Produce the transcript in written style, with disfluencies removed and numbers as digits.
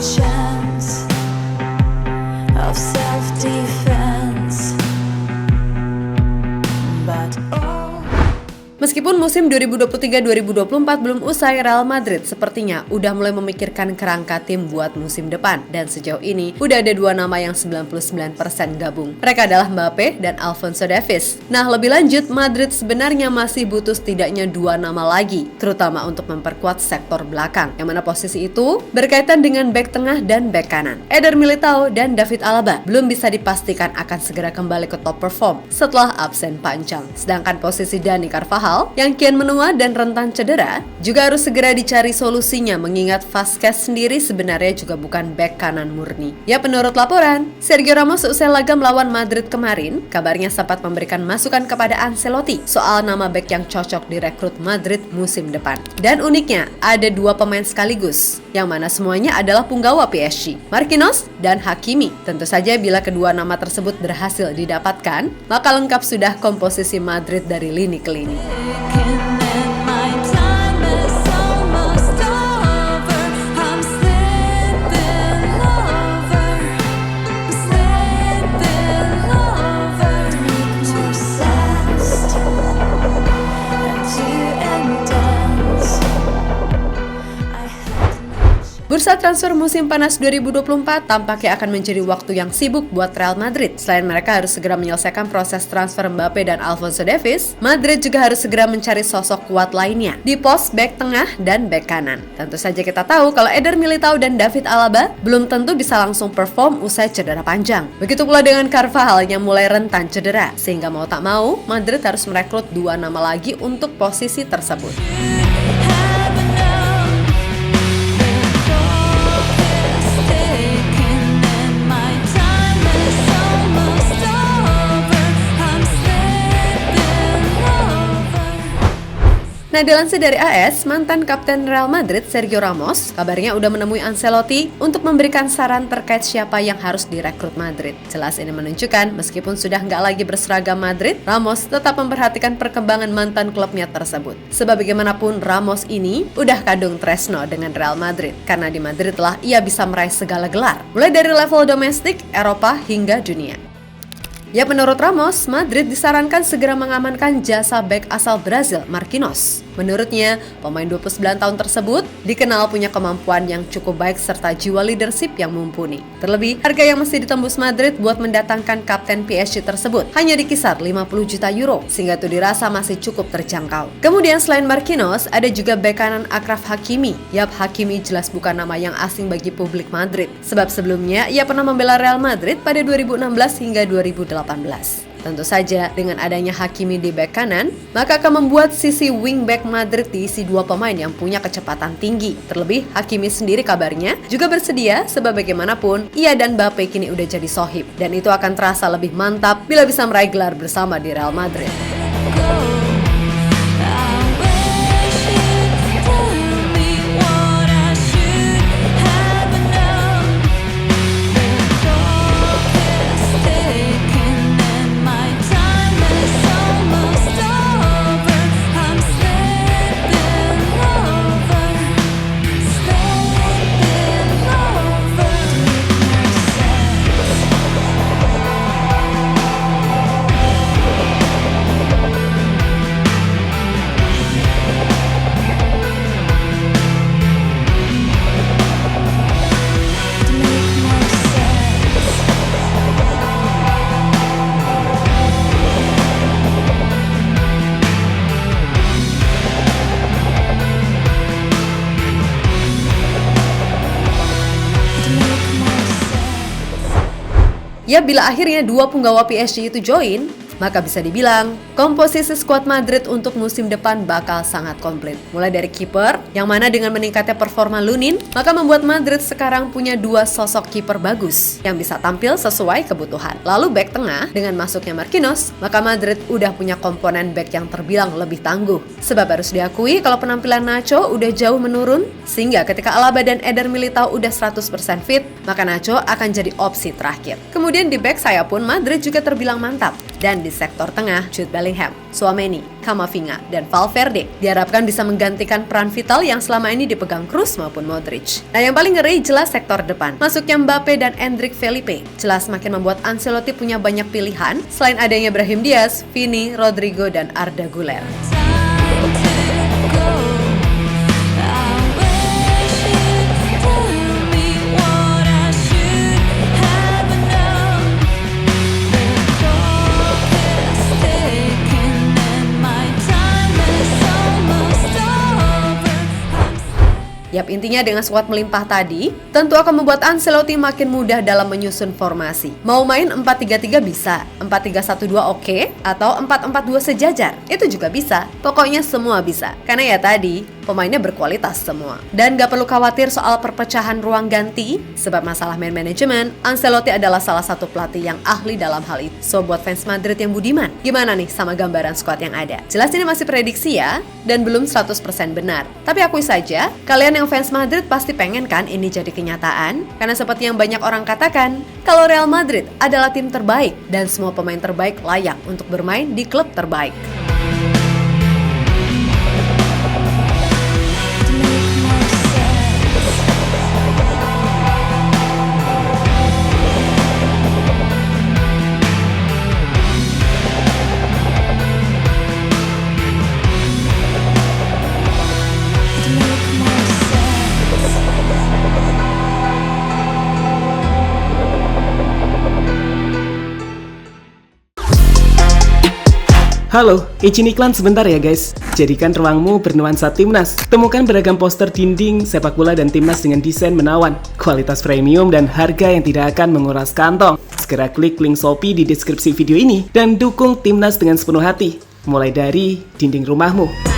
chance of self-defense, but Meskipun musim 2023-2024 belum usai, Real Madrid sepertinya udah mulai memikirkan kerangka tim buat musim depan. Dan sejauh ini udah ada dua nama yang 99% gabung. Mereka adalah Mbappe dan Alphonso Davies. Nah, lebih lanjut, Madrid sebenarnya masih butuh setidaknya dua nama lagi, terutama untuk memperkuat sektor belakang, yang mana posisi itu berkaitan dengan bek tengah dan bek kanan. Eder Militao dan David Alaba belum bisa dipastikan akan segera kembali ke top perform setelah absen panjang. Sedangkan posisi Dani Carvajal yang kian menua dan rentan cedera juga harus segera dicari solusinya, mengingat Vazquez sendiri sebenarnya juga bukan bek kanan murni. Ya, menurut laporan, Sergio Ramos usai laga melawan Madrid kemarin kabarnya sempat memberikan masukan kepada Ancelotti soal nama bek yang cocok direkrut Madrid musim depan. Dan uniknya, ada dua pemain sekaligus, yang mana semuanya adalah punggawa PSG, Marquinhos dan Hakimi. Tentu saja bila kedua nama tersebut berhasil didapatkan, maka lengkap sudah komposisi Madrid dari lini ke lini. Bursa transfer musim panas 2024 tampaknya akan menjadi waktu yang sibuk buat Real Madrid. Selain mereka harus segera menyelesaikan proses transfer Mbappe dan Alphonso Davies, Madrid juga harus segera mencari sosok kuat lainnya di pos bek tengah dan bek kanan. Tentu saja kita tahu kalau Eder Militao dan David Alaba belum tentu bisa langsung perform usai cedera panjang. Begitu pula dengan Carvajal yang mulai rentan cedera, sehingga mau tak mau Madrid harus merekrut dua nama lagi untuk posisi tersebut. Nah, dilansir dari AS, mantan kapten Real Madrid Sergio Ramos kabarnya udah menemui Ancelotti untuk memberikan saran terkait siapa yang harus direkrut Madrid. Jelas ini menunjukkan meskipun sudah nggak lagi berseragam Madrid, Ramos tetap memperhatikan perkembangan mantan klubnya tersebut. Sebab bagaimanapun Ramos ini udah kadung tresno dengan Real Madrid, karena di Madrid lah ia bisa meraih segala gelar, mulai dari level domestik, Eropa hingga dunia. Ya, menurut Ramos, Madrid disarankan segera mengamankan jasa bek asal Brazil, Marquinhos. Menurutnya, pemain 29 tahun tersebut dikenal punya kemampuan yang cukup baik serta jiwa leadership yang mumpuni. Terlebih, harga yang mesti ditembus Madrid buat mendatangkan kapten PSG tersebut hanya di kisar 50 juta euro, sehingga itu dirasa masih cukup terjangkau. Kemudian selain Marquinhos, ada juga bek kanan Achraf Hakimi. Yap, Hakimi jelas bukan nama yang asing bagi publik Madrid, sebab sebelumnya ia pernah membela Real Madrid pada 2016 hingga 2018. Tentu saja dengan adanya Hakimi di bek kanan, maka akan membuat sisi wingback Madrid diisi dua pemain yang punya kecepatan tinggi. Terlebih Hakimi sendiri kabarnya juga bersedia, sebab bagaimanapun ia dan Mbappe kini udah jadi sohib, dan itu akan terasa lebih mantap bila bisa meraih gelar bersama di Real Madrid. Ya, bila akhirnya dua punggawa PSG itu join, maka bisa dibilang komposisi skuad Madrid untuk musim depan bakal sangat komplit. Mulai dari kiper, yang mana dengan meningkatnya performa Lunin, maka membuat Madrid sekarang punya dua sosok kiper bagus yang bisa tampil sesuai kebutuhan. Lalu bek tengah, dengan masuknya Marquinhos, maka Madrid udah punya komponen bek yang terbilang lebih tangguh. Sebab harus diakui kalau penampilan Nacho udah jauh menurun, sehingga ketika Alaba dan Eder Militao udah 100% fit, maka Nacho akan jadi opsi terakhir. Kemudian di bek sayap pun Madrid juga terbilang mantap. Dan di sektor tengah, Jude Bellingham, Tchouaméni, Camavinga, dan Valverde diharapkan bisa menggantikan peran vital yang selama ini dipegang Kroos maupun Modric. Nah, yang paling ngeri jelas sektor depan. Masuknya Mbappe dan Endrick Felipe jelas makin membuat Ancelotti punya banyak pilihan selain adanya Brahim Diaz, Vini, Rodrigo, dan Arda Güler. Yap, intinya dengan skuad melimpah tadi, tentu akan membuat Ancelotti makin mudah dalam menyusun formasi. Mau main 4-3-3 bisa, 4-3-1-2 oke, atau 4-4-2 sejajar, itu juga bisa. Pokoknya semua bisa, karena ya tadi, pemainnya berkualitas semua. Dan gak perlu khawatir soal perpecahan ruang ganti, sebab masalah man management, Ancelotti adalah salah satu pelatih yang ahli dalam hal itu. So, buat fans Madrid yang budiman, gimana nih sama gambaran skuad yang ada? Jelas ini masih prediksi ya, dan belum 100% benar. Tapi akui saja, kalian yang fans Madrid pasti pengen kan ini jadi kenyataan? Karena seperti yang banyak orang katakan, kalau Real Madrid adalah tim terbaik dan semua pemain terbaik layak untuk bermain di klub terbaik. Halo, izin iklan sebentar ya guys. Jadikan ruangmu bernuansa timnas. Temukan beragam poster dinding, sepak bola dan timnas dengan desain menawan, kualitas premium dan harga yang tidak akan menguras kantong. Segera klik link Shopee di deskripsi video ini dan dukung timnas dengan sepenuh hati. Mulai dari dinding rumahmu.